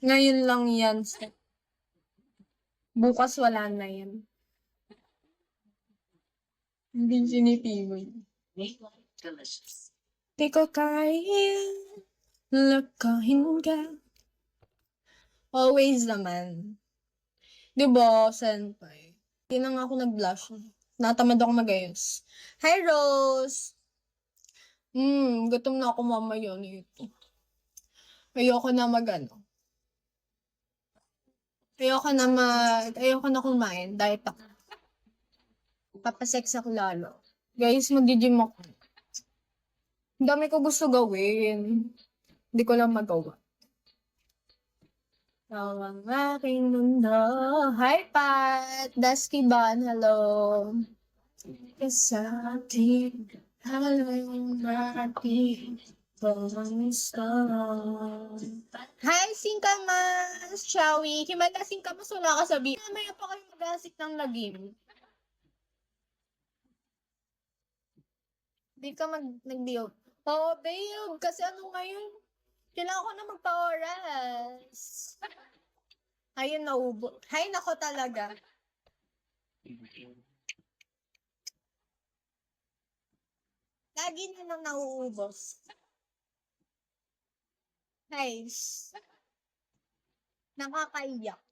Ngayon lang yan. Bukas wala na yan. Hindi sinipigoy. Di ko kaya lakahin ka. Always naman. Di ba, senpai? Hindi na nga ako nag-blush. Natamad ako magayos. Hi, Rose! Gutom na ako mamaya nito. Ayoko na ayoko na kumain. Diet ako. Papasex ako lalo. Guys, mag-gym ako. Ang dami ko gusto gawin. Hindi ko lang magawa. Ang aking mundo. Hi, Pat! Dusky Ban, hello. Sa ating halong natin. Hi, Singkamas! Shawi! Himala, Singkamas, wala ka sabi. Mamaya pa kayo mag-asik ng lagim. Di ka nag-build. Oo, babe. Kasi ano ngayon? Kailangan ko na magpa-oras. Ayun, naubo. Hay, nako talaga. Lagi na nang nauubos. Guys. Nakakaiyak.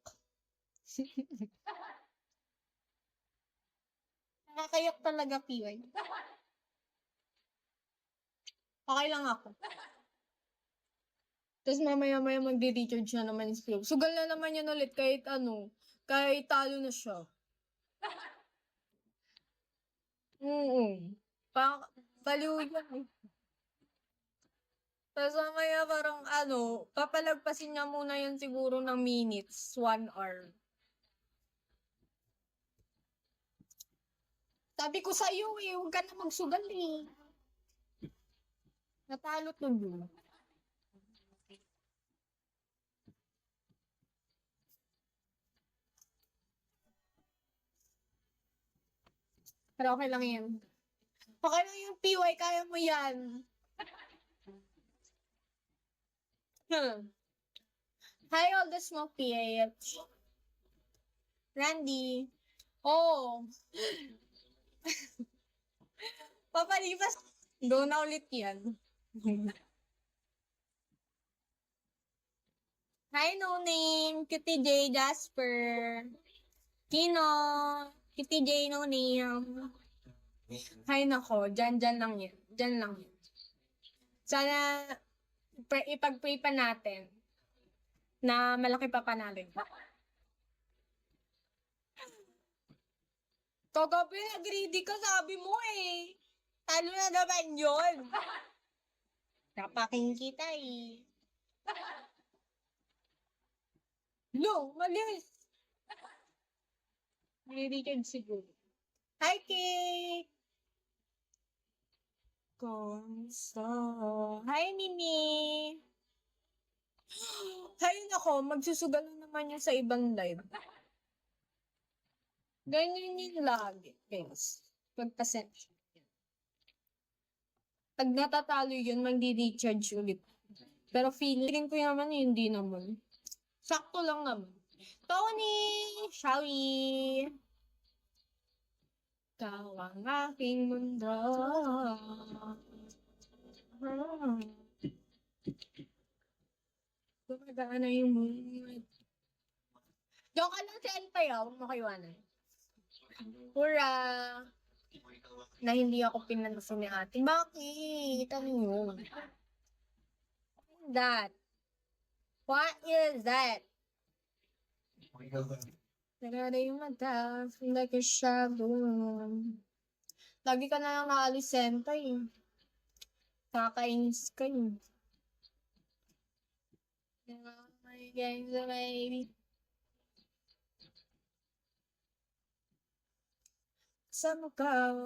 Nakakaiyak talaga, Piway. Okay lang ako. Tapos mamaya-maya magdi-recharge na naman yung skill. Sugal na naman yan ulit kahit kahit talo na siya. Baliw yan eh. Tapos mamaya parang papalagpasin niya muna yan siguro ng minutes, 1 hour. Sabi ko sa'yo eh, huwag ka na magsugal eh. Natalot nun yun. Pero okay lang yan. Okay lang yung PY, kaya mo yan. Hi, all the smoke PH. Randy. Oh. Papalipas. Go na ulit yan. Hi, no name. Kitty J. Jasper. Kino. Kitty J. No name. Hay nako. Dyan lang yan. Dyan lang yan. Sana ipag-pray pa natin na malaki pa panalo. Kagabi, greedy ka, sabi mo eh. Talo na naman yun. Napaking kita eh. No, malis. Nire-recharge siguro. Hi, Kate! Kumusta? Hi, Mimi! Hay nako, magsusugal na naman yan sa ibang live. Ganyan yun lagi, guys. Magpasensya. Pag natatalo yun, magdi-recharge ulit. Pero feeling ko naman, hindi naman. Sakto lang naman. Tony! Shawi! Ikaw ang aking mundo. Gumagaan na yung mood. Diyan ka lang si Alpay, huwag mo kaiwanan. Hurra! Na hindi ako pinansin ni ate. Bakit? Ano yun? That? What is that? Nagara yung mata, like a shadow. Lagi ka na lang naalisenta eh. Kakainis ka eh. My games, baby. Sama ka.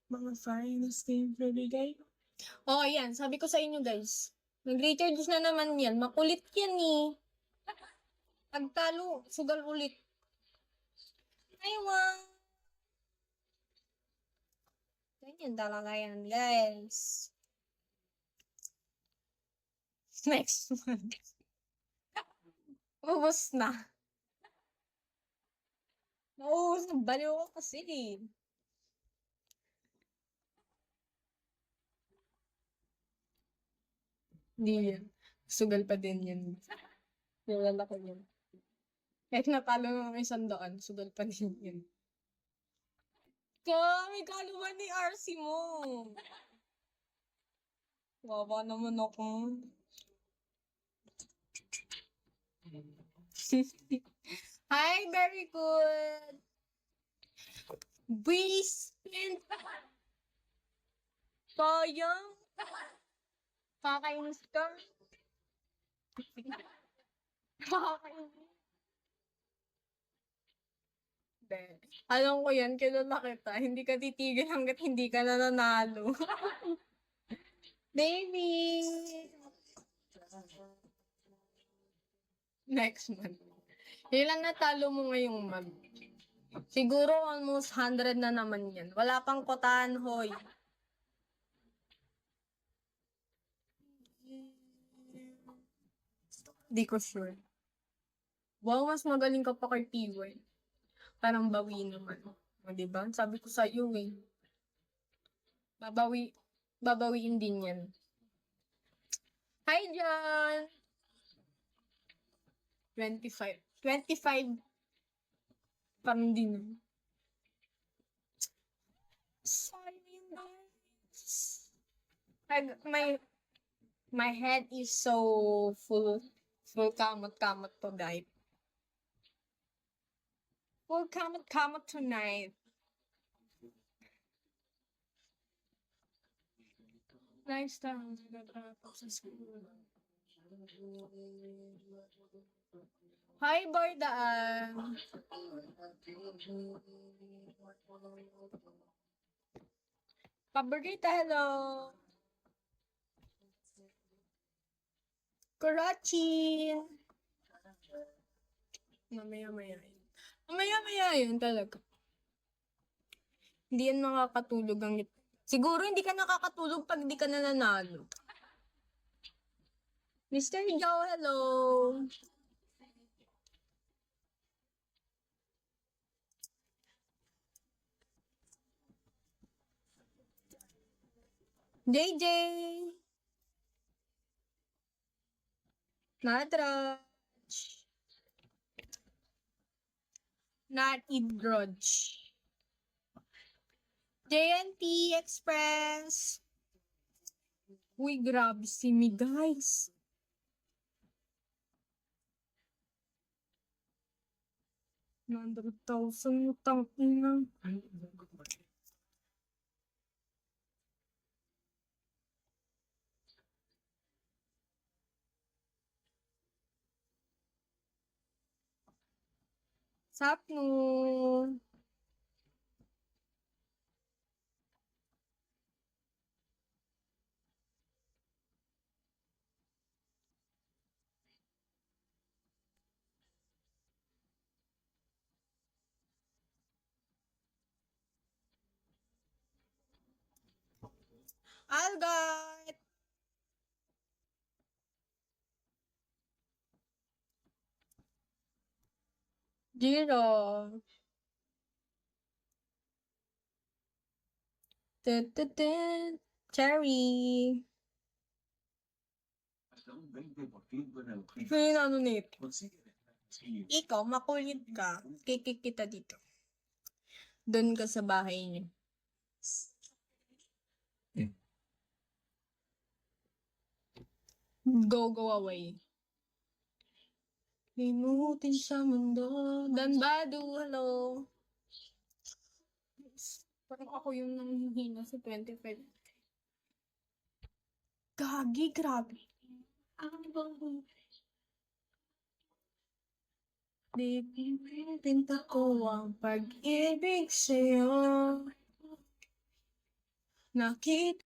Mga finest team bigay. Oh, yan. Sabi ko sa inyo, guys. Nag-recharge na naman yan. Makulit yan eh. Pagtalo, sugal ulit. Aywa. Ganyan talaga yan, guys. Next month. Ubus na. Nauubos na. Baliw ko kasi eh. Hindi yan. Sugal pa din yan. Nilala ko yan. Kahit natalo ng 100, sugal pa din yan. May kaluman ni RC mo. Wawa naman ako. Hi, very good. We spent sayang. Kakainis ka. Kakainis. Alam ko yan, kilala kita. Hindi ka titigil hanggat hindi ka nananalo. Baby! Next month. Ilang natalo mo ngayong month? Siguro almost 100 na naman yan. Wala pang kotahan, hoy. Di ko sure. Wow, mas magaling ka pa kay P1. Parang bawi naman. O, diba? Sabi ko sa'yo eh. Babawiin din yan. Hi, John! 25. 25. Parang din. Sorry, guys. My head is so full kamot-kamot tonight. Full kamot-kamot tonight. Nice time. Sa school. Hi, Bardaan. Paborita, hello. Karachi. Mamaya-maya yun. Mamaya-maya yun talaga. Hindi yan makakatulog ang... Siguro hindi ka nakakatulog pag hindi ka nananalo. Mr. Joe, hello. JJ. Nadraj. Not Idroj. JNT Express. Uy, grabe si me, guys. $100,000 utang ina. Sapno. Algot. Zero. Cherry. Sino ano nito? Ikaw, makulit ka. Kikik kita dito. Doon ka sa bahay niyo. Go away. Limutin sa mundo. Danbadu, hello. Parang ako yung nanghihina sa 25. Gagi, grabe. Ano bang... Di pinta ko ang pag-ibig sa'yo. Nakita